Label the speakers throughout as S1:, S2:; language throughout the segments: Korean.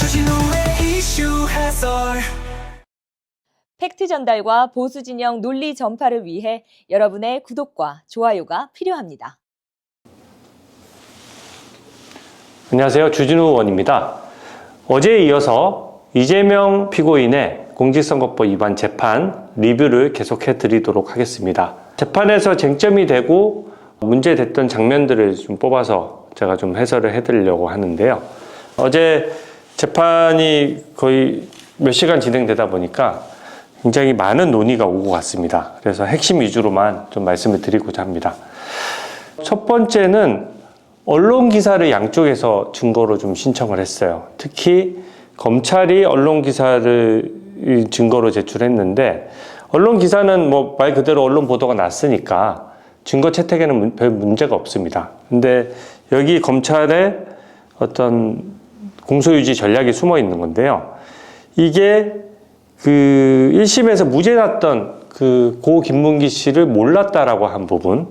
S1: 주진우의 이슈 해설.
S2: 팩트 전달과 보수 진영 논리 전파를 위해 여러분의 구독과 좋아요가 필요합니다.
S3: 안녕하세요. 주진우 의원입니다. 어제에 이어서 이재명 피고인의 공직선거법 위반 재판 리뷰를 계속해 드리도록 하겠습니다. 재판에서 쟁점이 되고 문제됐던 장면들을 좀 뽑아서 제가 좀 해설을 해드리려고 하는데요. 어제 재판이 거의 몇 시간 진행되다 보니까 굉장히 많은 논의가 오고 갔습니다. 그래서 핵심 위주로만 좀 말씀을 드리고자 합니다. 첫 번째는 언론 기사를 양쪽에서 증거로 좀 신청을 했어요. 특히 검찰이 언론 기사를 증거로 제출했는데, 언론 기사는 뭐 말 그대로 언론 보도가 났으니까 증거 채택에는 별 문제가 없습니다. 근데 여기 검찰의 어떤 공소유지 전략이 숨어 있는 건데요. 이게 그 1심에서 무죄 났던 그 고 김문기 씨를 몰랐다라고 한 부분,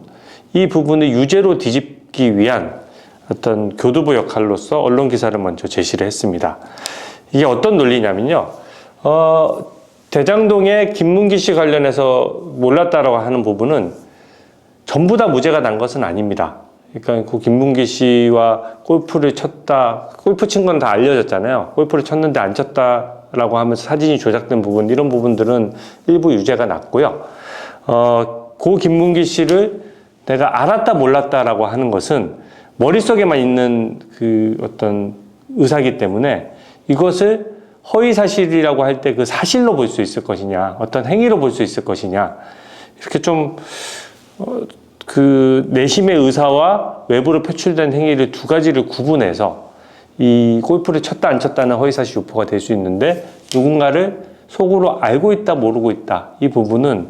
S3: 이 부분을 유죄로 뒤집기 위한 어떤 교두보 역할로서 언론 기사를 먼저 제시를 했습니다. 이게 어떤 논리냐면요. 대장동의 김문기 씨 관련해서 몰랐다라고 하는 부분은 전부 다 무죄가 난 것은 아닙니다. 그러니까 그 김문기 씨와 골프를 쳤다, 골프 친 건 다 알려졌잖아요. 골프를 쳤는데 안 쳤다라고 하면서 사진이 조작된 부분, 이런 부분들은 일부 유죄가 났고요. 고 김문기 씨를 내가 알았다 몰랐다라고 하는 것은 머릿속에만 있는 그 어떤 의사이기 때문에 이것을 허위사실이라고 할 때 그 사실로 볼 수 있을 것이냐, 어떤 행위로 볼 수 있을 것이냐, 이렇게 좀 그 내심의 의사와 외부로 표출된 행위를 두 가지를 구분해서 이 골프를 쳤다 안 쳤다는 허위사실 유포가 될 수 있는데, 누군가를 속으로 알고 있다 모르고 있다, 이 부분은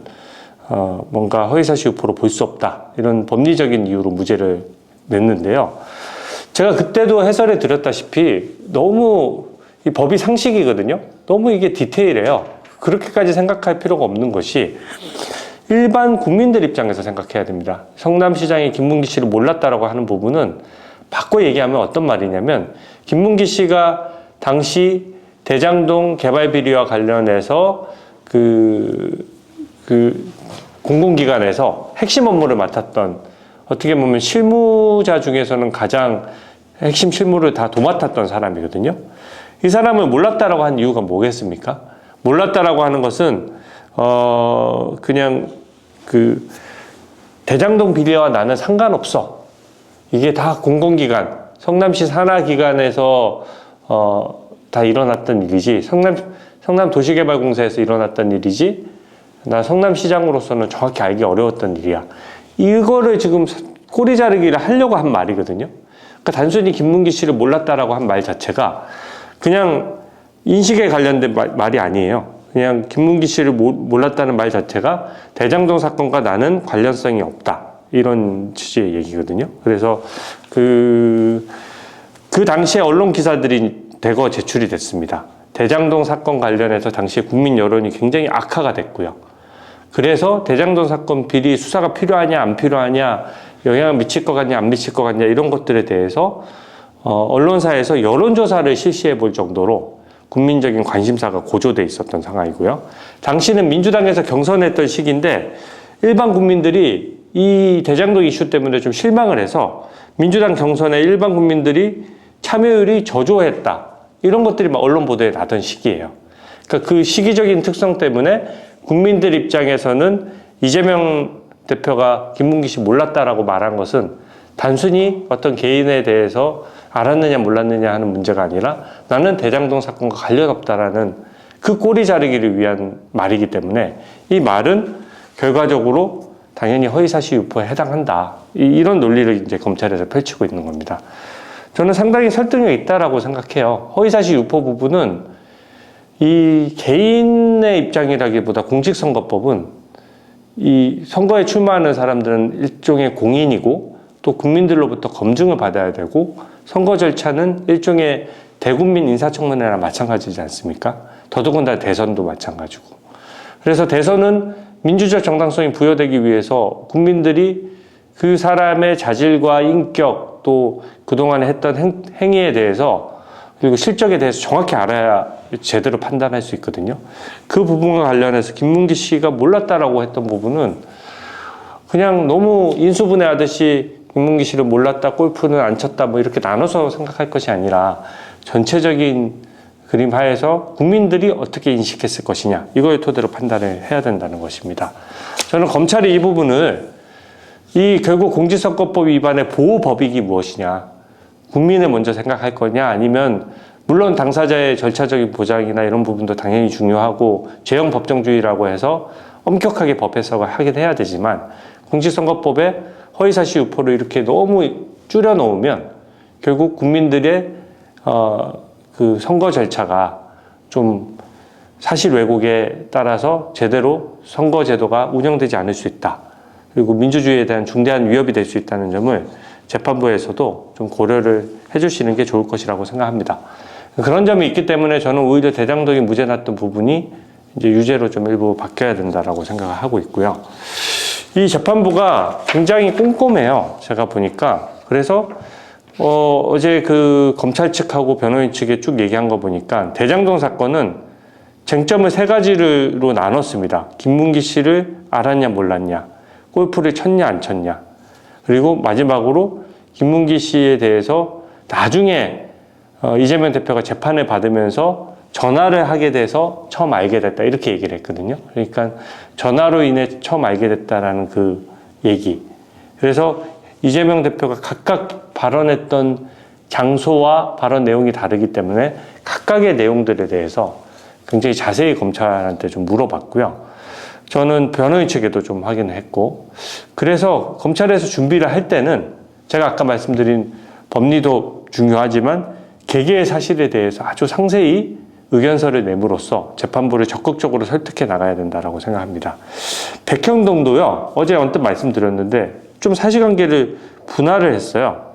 S3: 뭔가 허위사실 유포로 볼 수 없다, 이런 법리적인 이유로 무죄를 냈는데요. 제가 그때도 해설해 드렸다시피 너무 이 법이 상식이거든요. 너무 이게 디테일해요. 그렇게까지 생각할 필요가 없는 것이, 일반 국민들 입장에서 생각해야 됩니다. 성남시장이 김문기 씨를 몰랐다라고 하는 부분은 바꿔 얘기하면 어떤 말이냐면, 김문기 씨가 당시 대장동 개발 비리와 관련해서 그 공공기관에서 핵심 업무를 맡았던, 어떻게 보면 실무자 중에서는 가장 핵심 실무를 다 도맡았던 사람이거든요. 이 사람을 몰랐다라고 한 이유가 뭐겠습니까? 몰랐다라고 하는 것은 그냥 그 대장동 비리와 나는 상관없어, 이게 다 공공기관, 성남시 산하기관에서 다 일어났던 일이지, 성남 도시개발공사에서 일어났던 일이지, 나 성남시장으로서는 정확히 알기 어려웠던 일이야, 이거를 지금 꼬리 자르기를 하려고 한 말이거든요. 그러니까 단순히 김문기 씨를 몰랐다라고 한 말 자체가 그냥 인식에 관련된 말이 아니에요. 그냥 김문기 씨를 몰랐다는 말 자체가 대장동 사건과 나는 관련성이 없다, 이런 취지의 얘기거든요. 그래서 그 당시에 언론 기사들이 대거 제출이 됐습니다. 대장동 사건 관련해서 당시에 국민 여론이 굉장히 악화가 됐고요. 그래서 대장동 사건 비리 수사가 필요하냐 안 필요하냐, 영향을 미칠 것 같냐 안 미칠 것 같냐, 이런 것들에 대해서 언론사에서 여론조사를 실시해 볼 정도로 국민적인 관심사가 고조돼 있었던 상황이고요. 당시는 민주당에서 경선했던 시기인데 일반 국민들이 이 대장동 이슈 때문에 좀 실망을 해서 민주당 경선에 일반 국민들이 참여율이 저조했다, 이런 것들이 막 언론 보도에 나던 시기예요. 그러니까 그 시기적인 특성 때문에 국민들 입장에서는 이재명 대표가 김문기 씨 몰랐다라고 말한 것은 단순히 어떤 개인에 대해서 알았느냐 몰랐느냐 하는 문제가 아니라 나는 대장동 사건과 관련 없다라는 그 꼬리 자르기를 위한 말이기 때문에 이 말은 결과적으로 당연히 허위사실 유포에 해당한다, 이런 논리를 이제 검찰에서 펼치고 있는 겁니다. 저는 상당히 설득력이 있다라고 생각해요. 허위사실 유포 부분은 이 개인의 입장이라기보다 공직선거법은 이 선거에 출마하는 사람들은 일종의 공인이고 또 국민들로부터 검증을 받아야 되고, 선거 절차는 일종의 대국민 인사청문회나 마찬가지지 않습니까? 더더군다나 대선도 마찬가지고. 그래서 대선은 민주적 정당성이 부여되기 위해서 국민들이 그 사람의 자질과 인격, 또 그동안에 했던 행위에 대해서 그리고 실적에 대해서 정확히 알아야 제대로 판단할 수 있거든요. 그 부분과 관련해서 김문기 씨가 몰랐다라고 했던 부분은 그냥 너무 인수분해하듯이 김문기 씨를 몰랐다, 골프는 안 쳤다, 뭐 이렇게 나눠서 생각할 것이 아니라 전체적인 그림 하에서 국민들이 어떻게 인식했을 것이냐, 이걸 토대로 판단을 해야 된다는 것입니다. 저는 검찰이 이 부분을 결국 공직선거법 위반의 보호법익이 무엇이냐, 국민을 먼저 생각할 거냐, 아니면 물론 당사자의 절차적인 보장이나 이런 부분도 당연히 중요하고 죄형 법정주의라고 해서 엄격하게 법 해석을 하긴 해야 되지만 공직선거법에 허위사실 유포를 이렇게 너무 줄여 놓으면 결국 국민들의 그 선거 절차가 좀 사실 왜곡에 따라서 제대로 선거제도가 운영되지 않을 수 있다. 그리고 민주주의에 대한 중대한 위협이 될 수 있다는 점을 재판부에서도 좀 고려를 해주시는 게 좋을 것이라고 생각합니다. 그런 점이 있기 때문에 저는 오히려 대장동이 무죄 났던 부분이 이제 유죄로 좀 일부 바뀌어야 된다라고 생각을 하고 있고요. 이 재판부가 굉장히 꼼꼼해요. 제가 보니까. 그래서 어제 그 검찰 측하고 변호인 측에 쭉 얘기한 거 보니까 대장동 사건은 쟁점을 세 가지로 나눴습니다. 김문기 씨를 알았냐 몰랐냐, 골프를 쳤냐 안 쳤냐, 그리고 마지막으로 김문기 씨에 대해서 나중에 이재명 대표가 재판을 받으면서 전화를 하게 돼서 처음 알게 됐다, 이렇게 얘기를 했거든요. 그러니까 전화로 인해 처음 알게 됐다라는 그 얘기. 그래서 이재명 대표가 각각 발언했던 장소와 발언 내용이 다르기 때문에 각각의 내용들에 대해서 굉장히 자세히 검찰한테 좀 물어봤고요. 저는 변호인 측에도 좀 확인을 했고, 그래서 검찰에서 준비를 할 때는 제가 아까 말씀드린 법리도 중요하지만 개개의 사실에 대해서 아주 상세히 의견서를 내므로써 재판부를 적극적으로 설득해 나가야 된다라고 생각합니다. 백현동도요, 어제 언뜻 말씀드렸는데 좀 사실관계를 분할을 했어요.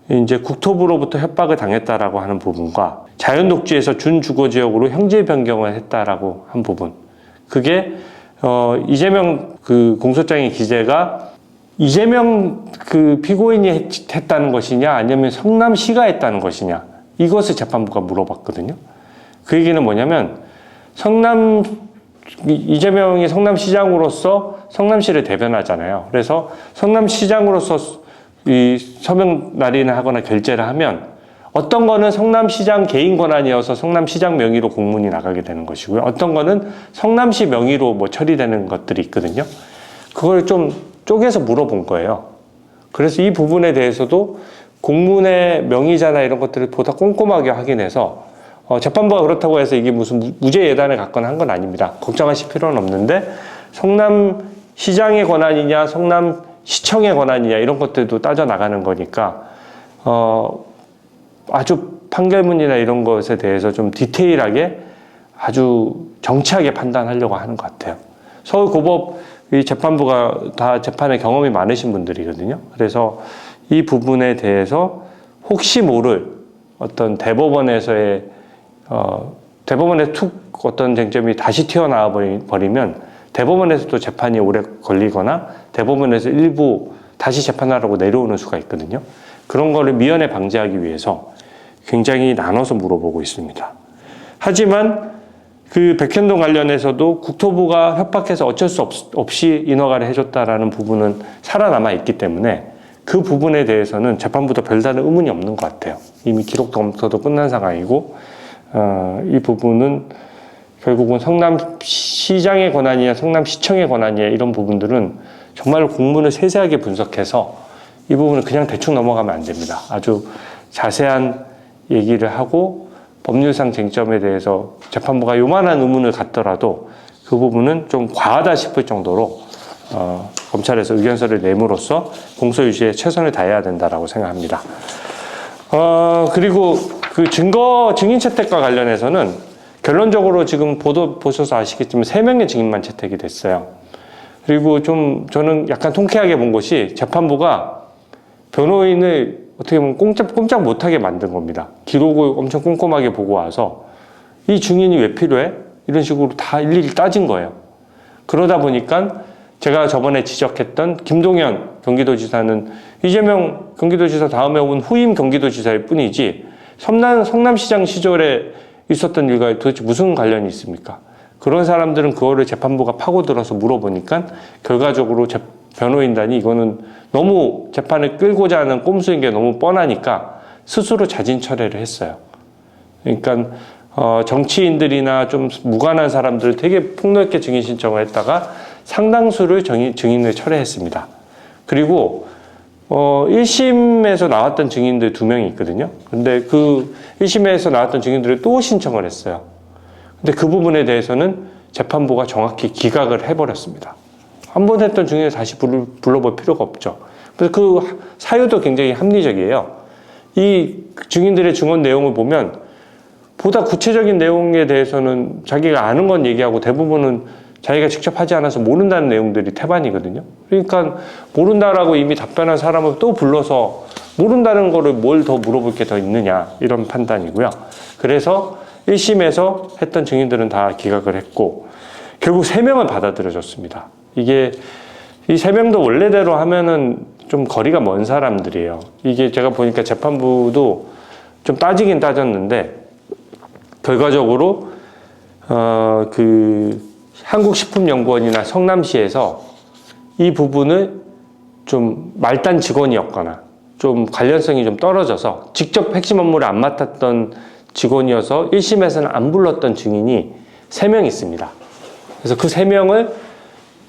S3: 이제 국토부로부터 협박을 당했다라고 하는 부분과 자연독지에서 준주거지역으로 형질 변경을 했다라고 한 부분. 그게 이재명 그 공소장의 기재가 이재명 그 피고인이 했다는 것이냐, 아니면 성남시가 했다는 것이냐, 이것을 재판부가 물어봤거든요. 그 얘기는 뭐냐면 이재명이 성남시장으로서 성남시를 대변하잖아요. 그래서 성남시장으로서 이 서명 날인을 하거나 결재를 하면 어떤 거는 성남시장 개인 권한이어서 성남시장 명의로 공문이 나가게 되는 것이고요. 어떤 거는 성남시 명의로 뭐 처리되는 것들이 있거든요. 그걸 좀 쪼개서 물어본 거예요. 그래서 이 부분에 대해서도 공문의 명의자나 이런 것들을 보다 꼼꼼하게 확인해서 재판부가 그렇다고 해서 이게 무슨 무죄 예단을 갖거나 한 건 아닙니다. 걱정하실 필요는 없는데 성남시장의 권한이냐 성남시청의 권한이냐 이런 것들도 따져나가는 거니까 아주 판결문이나 이런 것에 대해서 좀 디테일하게 아주 정치하게 판단하려고 하는 것 같아요. 서울고법 이 재판부가 다 재판에 경험이 많으신 분들이거든요. 그래서 이 부분에 대해서 혹시 모를 어떤 대법원에서의 대법원에 툭 어떤 쟁점이 다시 튀어나와 버리면 대법원에서도 재판이 오래 걸리거나 대법원에서 일부 다시 재판하라고 내려오는 수가 있거든요. 그런 거를 미연에 방지하기 위해서 굉장히 나눠서 물어보고 있습니다. 하지만 그 백현동 관련해서도 국토부가 협박해서 어쩔 수 없이 인허가를 해줬다라는 부분은 살아남아 있기 때문에 그 부분에 대해서는 재판부도 별다른 의문이 없는 것 같아요. 이미 기록 검토도 끝난 상황이고 이 부분은 결국은 성남시장의 권한이냐 성남시청의 권한이냐 이런 부분들은 정말로 공문을 세세하게 분석해서 이 부분은 그냥 대충 넘어가면 안 됩니다. 아주 자세한 얘기를 하고 법률상 쟁점에 대해서 재판부가 요만한 의문을 갖더라도 그 부분은 좀 과하다 싶을 정도로 검찰에서 의견서를 내므로써 공소 유지에 최선을 다해야 된다라고 생각합니다. 그리고 그 증인 채택과 관련해서는 결론적으로 지금 보도 보셔서 아시겠지만 3명의 증인만 채택이 됐어요. 그리고 좀 저는 약간 통쾌하게 본 것이 재판부가 변호인을 어떻게 보면 꼼짝 못하게 만든 겁니다. 기록을 엄청 꼼꼼하게 보고 와서 이 증인이 왜 필요해? 이런 식으로 다 일일이 따진 거예요. 그러다 보니까 제가 저번에 지적했던 김동연 경기도지사는 이재명 경기도지사 다음에 온 후임 경기도지사일 뿐이지 성남시장 시절에 있었던 일과 도대체 무슨 관련이 있습니까? 그런 사람들은 그거를 재판부가 파고들어서 물어보니까 결과적으로 변호인단이 이거는 너무 재판을 끌고자 하는 꼼수인 게 너무 뻔하니까 스스로 자진 철회를 했어요. 그러니까 정치인들이나 좀 무관한 사람들 되게 폭넓게 증인 신청을 했다가 상당수를 증인을 철회했습니다. 그리고 1심에서 나왔던 증인들 2명이 있거든요. 근데 그 1심에서 나왔던 증인들을 또 신청을 했어요. 근데 그 부분에 대해서는 재판부가 정확히 기각을 해버렸습니다. 한 번 했던 증인을 다시 불러볼 필요가 없죠. 그래서 그 사유도 굉장히 합리적이에요. 이 증인들의 증언 내용을 보면 보다 구체적인 내용에 대해서는 자기가 아는 건 얘기하고 대부분은 자기가 직접 하지 않아서 모른다는 내용들이 태반이거든요. 그러니까 모른다라고 이미 답변한 사람을 또 불러서 모른다는 거를 뭘 더 물어볼 게 더 있느냐 이런 판단이고요. 그래서 1심에서 했던 증인들은 다 기각을 했고 결국 3명을 받아들여졌습니다. 이게 이 3명도 원래대로 하면은 좀 거리가 먼 사람들이에요. 이게 제가 보니까 재판부도 좀 따지긴 따졌는데 결과적으로 그 한국식품연구원이나 성남시에서 이 부분을 좀 말단 직원이었거나 좀 관련성이 좀 떨어져서 직접 핵심 업무를 안 맡았던 직원이어서 1심에서는 안 불렀던 증인이 3명 있습니다. 그래서 그 3명을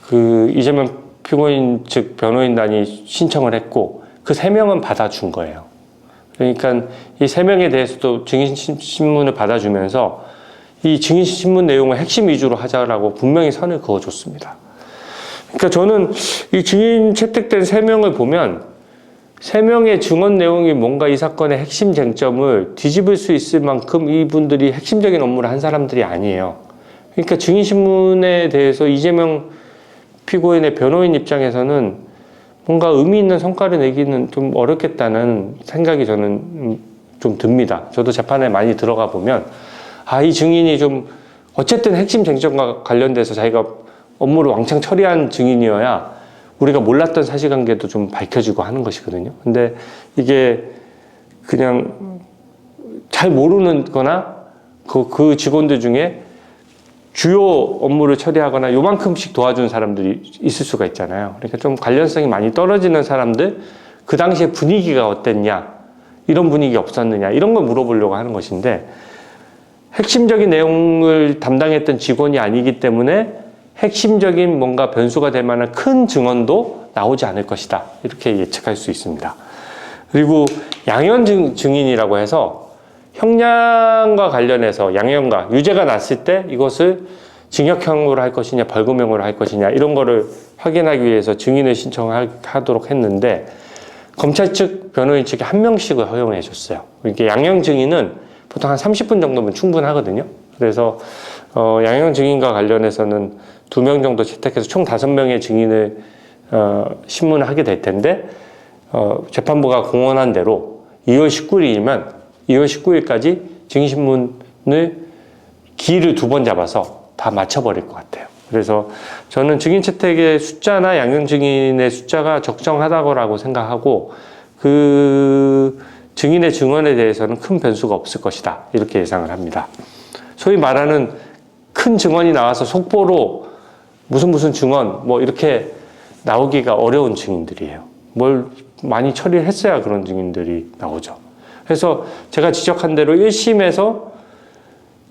S3: 그 이재명 피고인 측 변호인단이 신청을 했고 그 3명은 받아준 거예요. 그러니까 이 3명에 대해서도 증인신문을 받아주면서 이 증인신문 내용을 핵심 위주로 하자라고 분명히 선을 그어줬습니다. 그러니까 저는 이 증인 채택된 3명을 보면 3명의 증언 내용이 뭔가 이 사건의 핵심 쟁점을 뒤집을 수 있을 만큼 이분들이 핵심적인 업무를 한 사람들이 아니에요. 그러니까 증인신문에 대해서 이재명 피고인의 변호인 입장에서는 뭔가 의미 있는 성과를 내기는 좀 어렵겠다는 생각이 저는 좀 듭니다. 저도 재판에 많이 들어가 보면 이 증인이 좀 어쨌든 핵심 쟁점과 관련돼서 자기가 업무를 왕창 처리한 증인이어야 우리가 몰랐던 사실관계도 좀 밝혀지고 하는 것이거든요. 근데 이게 그냥 잘 모르는 거나 그 직원들 중에 주요 업무를 처리하거나 요만큼씩 도와준 사람들이 있을 수가 있잖아요. 그러니까 좀 관련성이 많이 떨어지는 사람들, 그 당시에 분위기가 어땠냐, 이런 분위기 없었느냐, 이런 걸 물어보려고 하는 것인데 핵심적인 내용을 담당했던 직원이 아니기 때문에 핵심적인 뭔가 변수가 될 만한 큰 증언도 나오지 않을 것이다. 이렇게 예측할 수 있습니다. 그리고 양형 증인이라고 해서 형량과 관련해서 양형과 유죄가 났을 때 이것을 징역형으로 할 것이냐 벌금형으로 할 것이냐 이런 거를 확인하기 위해서 증인을 신청하도록 했는데 검찰 측 변호인 측이 1명씩을 허용해 줬어요. 이게 양형 증인은 보통 한 30분 정도면 충분하거든요. 그래서 양형 증인과 관련해서는 2명 정도 채택해서 총 5명의 증인을 신문을 하게 될 텐데 재판부가 공언한 대로 2월 19일이면 2월 19일까지 증인신문을 기일을 2번 잡아서 다 맞춰버릴 것 같아요. 그래서 저는 증인 채택의 숫자나 양형 증인의 숫자가 적정하다고 생각하고 그 증인의 증언에 대해서는 큰 변수가 없을 것이다. 이렇게 예상을 합니다. 소위 말하는 큰 증언이 나와서 속보로 무슨 증언 뭐 이렇게 나오기가 어려운 증인들이에요. 뭘 많이 처리를 했어야 그런 증인들이 나오죠. 그래서 제가 지적한 대로 1심에서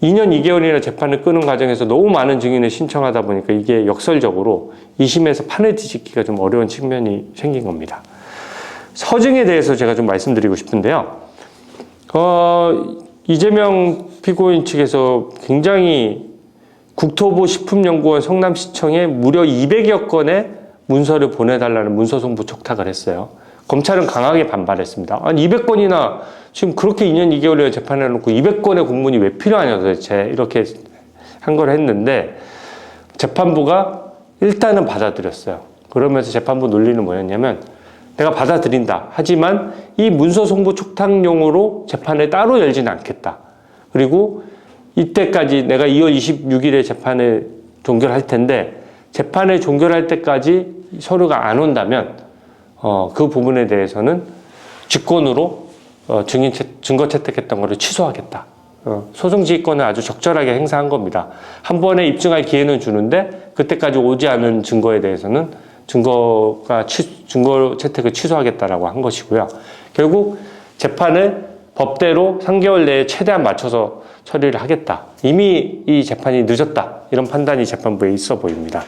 S3: 2년 2개월이나 재판을 끄는 과정에서 너무 많은 증인을 신청하다 보니까 이게 역설적으로 2심에서 판을 뒤집기가 좀 어려운 측면이 생긴 겁니다. 서증에 대해서 제가 좀 말씀드리고 싶은데요. 이재명 피고인 측에서 굉장히 국토부식품연구원 성남시청에 무려 200여 건의 문서를 보내달라는 문서 송부 촉탁을 했어요. 검찰은 강하게 반발했습니다. 아니 200건이나 지금 그렇게 2년 2개월에 재판해놓고 200건의 공문이 왜 필요하냐 도대체 이렇게 한 걸 했는데 재판부가 일단은 받아들였어요. 그러면서 재판부 논리는 뭐였냐면 내가 받아들인다. 하지만 이 문서 송부 촉탁용으로 재판을 따로 열지는 않겠다. 그리고 이때까지 내가 2월 26일에 재판을 종결할 텐데 재판을 종결할 때까지 서류가 안 온다면 그 부분에 대해서는 직권으로 증거 채택했던 거를 취소하겠다. 소송 지휘권을 아주 적절하게 행사한 겁니다. 한 번에 입증할 기회는 주는데 그때까지 오지 않은 증거에 대해서는 증거 채택을 취소하겠다라고 한 것이고요. 결국 재판을 법대로 3개월 내에 최대한 맞춰서 처리를 하겠다. 이미 이 재판이 늦었다. 이런 판단이 재판부에 있어 보입니다.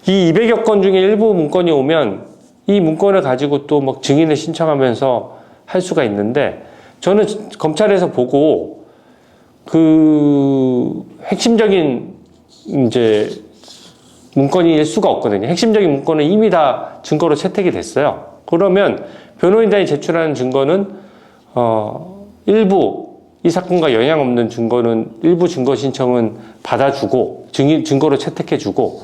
S3: 이 200여 건 중에 일부 문건이 오면 이 문건을 가지고 또 막 증인을 신청하면서 할 수가 있는데 저는 검찰에서 보고 그 핵심적인 이제 문건일 수가 없거든요. 핵심적인 문건은 이미 다 증거로 채택이 됐어요. 그러면 변호인단이 제출하는 증거는 일부 이 사건과 영향 없는 증거는 일부 증거 신청은 받아주고 증거로 채택해주고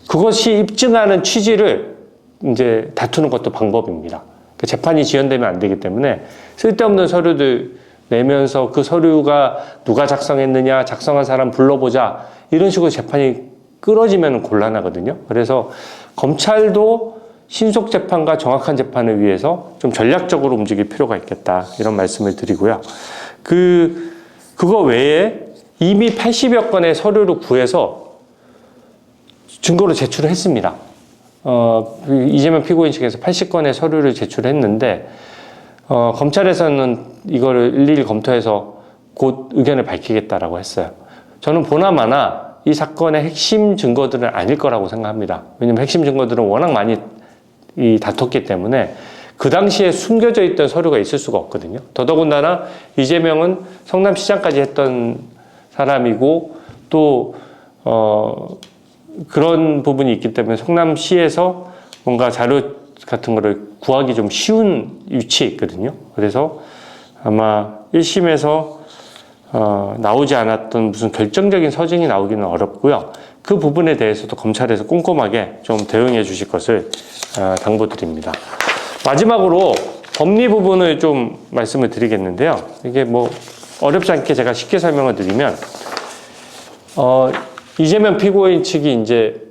S3: 그것이 입증하는 취지를 이제 다투는 것도 방법입니다. 재판이 지연되면 안 되기 때문에 쓸데없는 서류들 내면서 그 서류가 누가 작성했느냐, 작성한 사람 불러보자 이런 식으로 재판이 끌어지면 곤란하거든요. 그래서 검찰도 신속 재판과 정확한 재판을 위해서 좀 전략적으로 움직일 필요가 있겠다 이런 말씀을 드리고요. 그거 외에 이미 80여 건의 서류를 구해서 증거로 제출을 했습니다. 이재명 피고인 측에서 80건의 서류를 제출했는데 검찰에서는 이거를 일일이 검토해서 곧 의견을 밝히겠다라고 했어요. 저는 보나마나 이 사건의 핵심 증거들은 아닐 거라고 생각합니다. 왜냐하면 핵심 증거들은 워낙 많이 다퉜기 때문에 그 당시에 숨겨져 있던 서류가 있을 수가 없거든요. 더더군다나 이재명은 성남시장까지 했던 사람이고 또 그런 부분이 있기 때문에 성남시에서 뭔가 자료 같은 거를 구하기 좀 쉬운 위치에 있거든요. 그래서 아마 1심에서 나오지 않았던 무슨 결정적인 서증이 나오기는 어렵고요. 그 부분에 대해서도 검찰에서 꼼꼼하게 좀 대응해 주실 것을 당부드립니다. 마지막으로 법리 부분을 좀 말씀을 드리겠는데요. 이게 뭐 어렵지 않게 제가 쉽게 설명을 드리면 이재명 피고인 측이 이제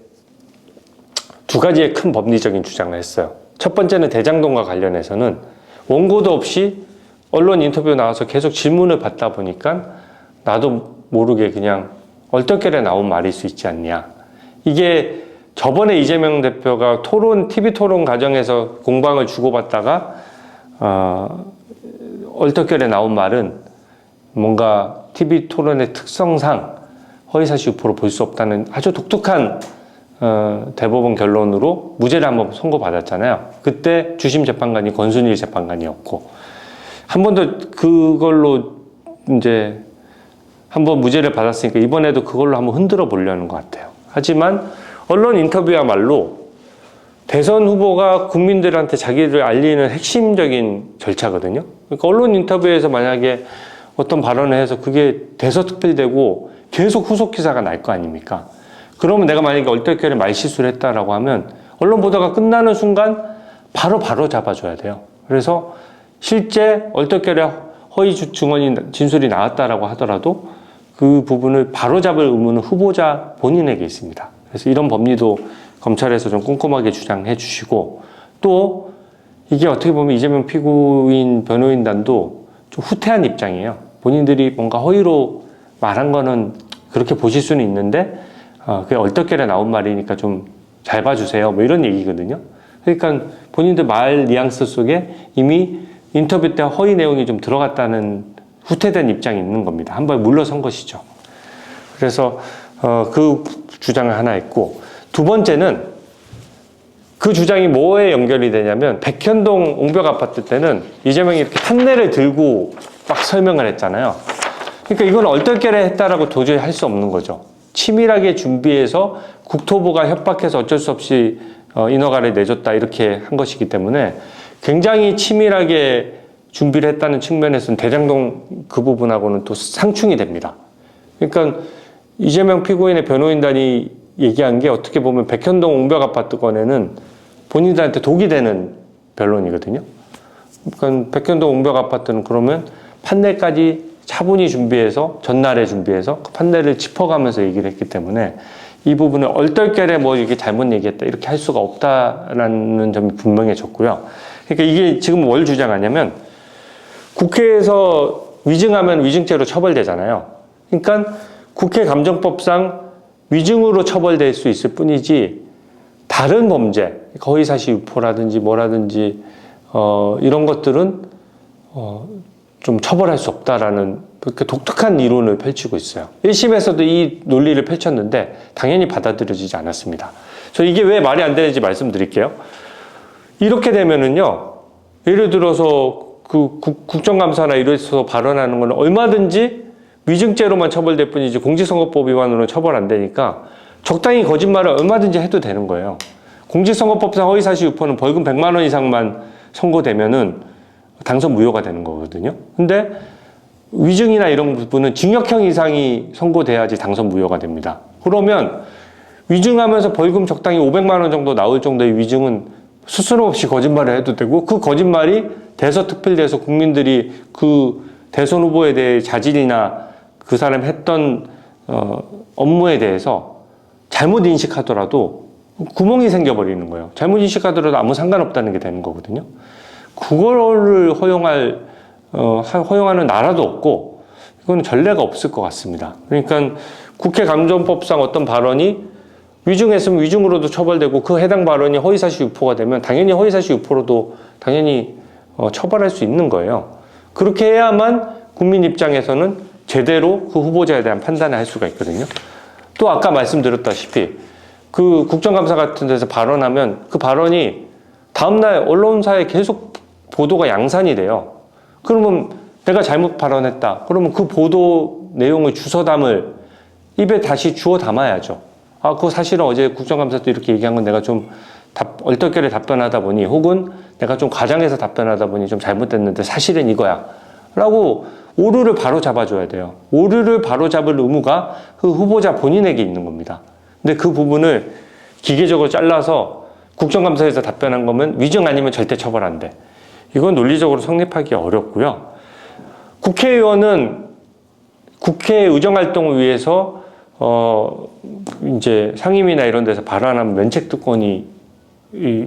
S3: 두 가지의 큰 법리적인 주장을 했어요. 첫 번째는 대장동과 관련해서는 원고도 없이 언론 인터뷰 나와서 계속 질문을 받다 보니까 나도 모르게 그냥 얼떨결에 나온 말일 수 있지 않냐. 이게 저번에 이재명 대표가 TV 토론 과정에서 공방을 주고받다가 얼떨결에 나온 말은 뭔가 TV 토론의 특성상 허위사실 유포로 볼 수 없다는 아주 독특한 대법원 결론으로 무죄를 한번 선고받았잖아요. 그때 주심 재판관이 권순일 재판관이었고 한 번 더 그걸로 이제 한번 무죄를 받았으니까 이번에도 그걸로 한번 흔들어 보려는 것 같아요. 하지만 언론 인터뷰야말로 대선 후보가 국민들한테 자기를 알리는 핵심적인 절차거든요. 그러니까 언론 인터뷰에서 만약에 어떤 발언을 해서 그게 대서특필되고 계속 후속 기사가 날 거 아닙니까? 그러면 내가 만약에 얼떨결에 말실수를 했다라고 하면 언론 보도가 끝나는 순간 바로 잡아줘야 돼요. 그래서 실제 얼떨결에 허위 진술이 나왔다라고 하더라도 그 부분을 바로잡을 의무는 후보자 본인에게 있습니다. 그래서 이런 법리도 검찰에서 좀 꼼꼼하게 주장해 주시고 또 이게 어떻게 보면 이재명 피고인 변호인단도 좀 후퇴한 입장이에요. 본인들이 뭔가 허위로 말한 거는 그렇게 보실 수는 있는데 그게 얼떨결에 나온 말이니까 좀 잘 봐주세요. 뭐 이런 얘기거든요. 그러니까 본인들 말 뉘앙스 속에 이미 인터뷰 때 허위 내용이 좀 들어갔다는 후퇴된 입장이 있는 겁니다. 한번 물러선 것이죠. 그래서 그 주장을 하나 했고 두 번째는 그 주장이 뭐에 연결이 되냐면 백현동 옹벽 아파트 때는 이재명이 이렇게 판넬을 들고 막 설명을 했잖아요. 그러니까 이건 얼떨결에 했다라고 도저히 할 수 없는 거죠. 치밀하게 준비해서 국토부가 협박해서 어쩔 수 없이 인허가를 내줬다 이렇게 한 것이기 때문에 굉장히 치밀하게 준비를 했다는 측면에서는 대장동 그 부분하고는 또 상충이 됩니다. 그러니까 이재명 피고인의 변호인단이 얘기한 게 어떻게 보면 백현동 옹벽 아파트 건에는 본인들한테 독이 되는 변론이거든요. 그러니까 백현동 옹벽 아파트는 그러면 판넬까지 차분히 준비해서 전날에 준비해서 그 판넬을 짚어가면서 얘기를 했기 때문에 이 부분을 얼떨결에 뭐 이게 잘못 얘기했다 이렇게 할 수가 없다라는 점이 분명해졌고요. 그러니까 이게 지금 뭘 주장하냐면 국회에서 위증하면 위증죄로 처벌되잖아요. 그러니까 국회 감정법상 위증으로 처벌될 수 있을 뿐이지 다른 범죄, 허위사실 유포라든지 뭐라든지 이런 것들은 좀 처벌할 수 없다라는 그렇게 독특한 이론을 펼치고 있어요. 1심에서도 이 논리를 펼쳤는데 당연히 받아들여지지 않았습니다. 저 이게 왜 말이 안 되는지 말씀드릴게요. 이렇게 되면은요, 예를 들어서 그 국정감사나 이래서 발언하는 건 얼마든지 위증죄로만 처벌될 뿐이지 공직선거법 위반으로는 처벌 안 되니까 적당히 거짓말을 얼마든지 해도 되는 거예요. 공직선거법상 허위사실 유포는 벌금 100만 원 이상만 선고되면은 당선 무효가 되는 거거든요. 근데 위증이나 이런 부분은 징역형 이상이 선고돼야지 당선 무효가 됩니다. 그러면 위증하면서 벌금 적당히 500만 원 정도 나올 정도의 위증은 스스럼 없이 거짓말을 해도 되고 그 거짓말이 대서특필돼서 국민들이 그 대선 후보에 대해 자질이나 그 사람이 했던 업무에 대해서 잘못 인식하더라도 구멍이 생겨버리는 거예요. 잘못 인식하더라도 아무 상관없다는 게 되는 거거든요. 그거를 허용하는 나라도 없고 이건 전례가 없을 것 같습니다. 그러니까 국회 감정법상 어떤 발언이 위증했으면 위증으로도 처벌되고 그 해당 발언이 허위사실 유포가 되면 당연히 허위사실 유포로도 당연히 처벌할 수 있는 거예요. 그렇게 해야만 국민 입장에서는 제대로 그 후보자에 대한 판단을 할 수가 있거든요. 또 아까 말씀드렸다시피 그 국정감사 같은 데서 발언하면 그 발언이 다음날 언론사에 계속 보도가 양산이 돼요. 그러면 내가 잘못 발언했다. 그러면 그 보도 내용을 주워 담을 입에 다시 주워 담아야죠. 아, 그거 사실은 어제 국정감사 때 이렇게 얘기한 건 내가 좀 얼떨결에 답변하다 보니 혹은 내가 좀 과장해서 답변하다 보니 좀 잘못됐는데 사실은 이거야. 라고 오류를 바로 잡아줘야 돼요. 오류를 바로 잡을 의무가 그 후보자 본인에게 있는 겁니다. 근데 그 부분을 기계적으로 잘라서 국정감사에서 답변한 거면 위증 아니면 절대 처벌 안 돼. 이건 논리적으로 성립하기 어렵고요. 국회의원은 국회 의정활동을 위해서 이제 상임위나 이런 데서 발언하면 면책특권이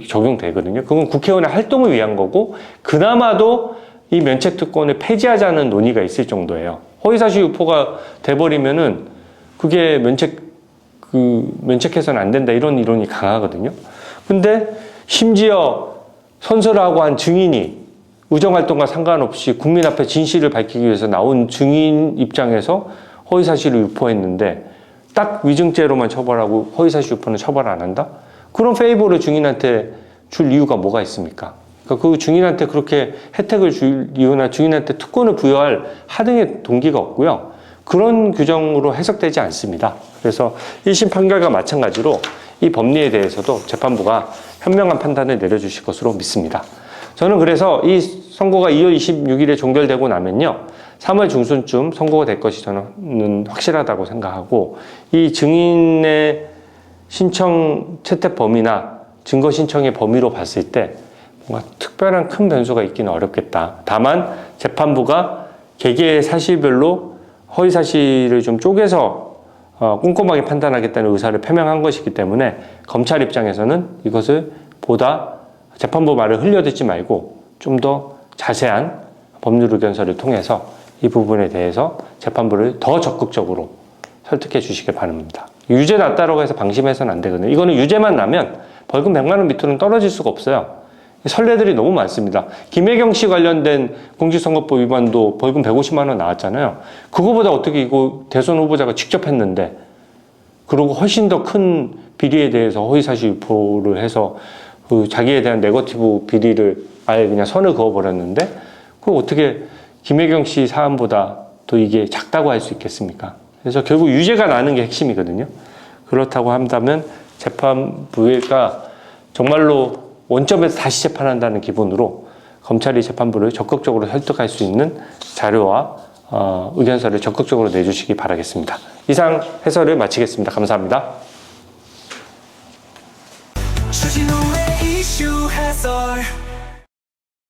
S3: 적용되거든요. 그건 국회의원의 활동을 위한 거고 그나마도 이 면책특권을 폐지하자는 논의가 있을 정도예요. 허위사실 유포가 돼버리면은 그게 면책해서는 안 된다 이런 이론이 강하거든요. 근데 심지어 선서라고 한 증인이 의정활동과 상관없이 국민 앞에 진실을 밝히기 위해서 나온 증인 입장에서 허위사실을 유포했는데 딱 위증죄로만 처벌하고 허위사실 유포는 처벌 안 한다? 그런 페이버를 증인한테 줄 이유가 뭐가 있습니까? 그러니까 그 증인한테 그렇게 혜택을 줄 이유나 증인한테 특권을 부여할 하등의 동기가 없고요. 그런 규정으로 해석되지 않습니다. 그래서 1심 판결과 마찬가지로 이 법리에 대해서도 재판부가 현명한 판단을 내려주실 것으로 믿습니다. 저는 그래서 이 선고가 2월 26일에 종결되고 나면요. 3월 중순쯤 선고가 될 것이 저는 확실하다고 생각하고 이 증인의 신청 채택 범위나 증거 신청의 범위로 봤을 때 뭔가 특별한 큰 변수가 있기는 어렵겠다. 다만 재판부가 개개의 사실별로 허위사실을 좀 쪼개서 꼼꼼하게 판단하겠다는 의사를 표명한 것이기 때문에 검찰 입장에서는 이것을 보다 재판부 말을 흘려듣지 말고 좀 더 자세한 법률 의견서를 통해서 이 부분에 대해서 재판부를 더 적극적으로 설득해 주시길 바랍니다. 유죄 났다라고 해서 방심해서는 안 되거든요. 이거는 유죄만 나면 벌금 100만 원 밑으로는 떨어질 수가 없어요. 선례들이 너무 많습니다. 김혜경 씨 관련된 공직선거법 위반도 벌금 150만 원 나왔잖아요. 그거보다 어떻게 이거 대선 후보자가 직접 했는데 그리고 훨씬 더 큰 비리에 대해서 허위사실 유포를 해서 그 자기에 대한 네거티브 비리를 아예 그냥 선을 그어버렸는데 그거 어떻게 김혜경 씨 사안보다 더 이게 작다고 할 수 있겠습니까? 그래서 결국 유죄가 나는 게 핵심이거든요. 그렇다고 한다면 재판부가 정말로 원점에서 다시 재판한다는 기분으로 검찰이 재판부를 적극적으로 설득할 수 있는 자료와 의견서를 적극적으로 내주시기 바라겠습니다. 이상 해설을 마치겠습니다. 감사합니다.
S1: 주진우의 이슈 해설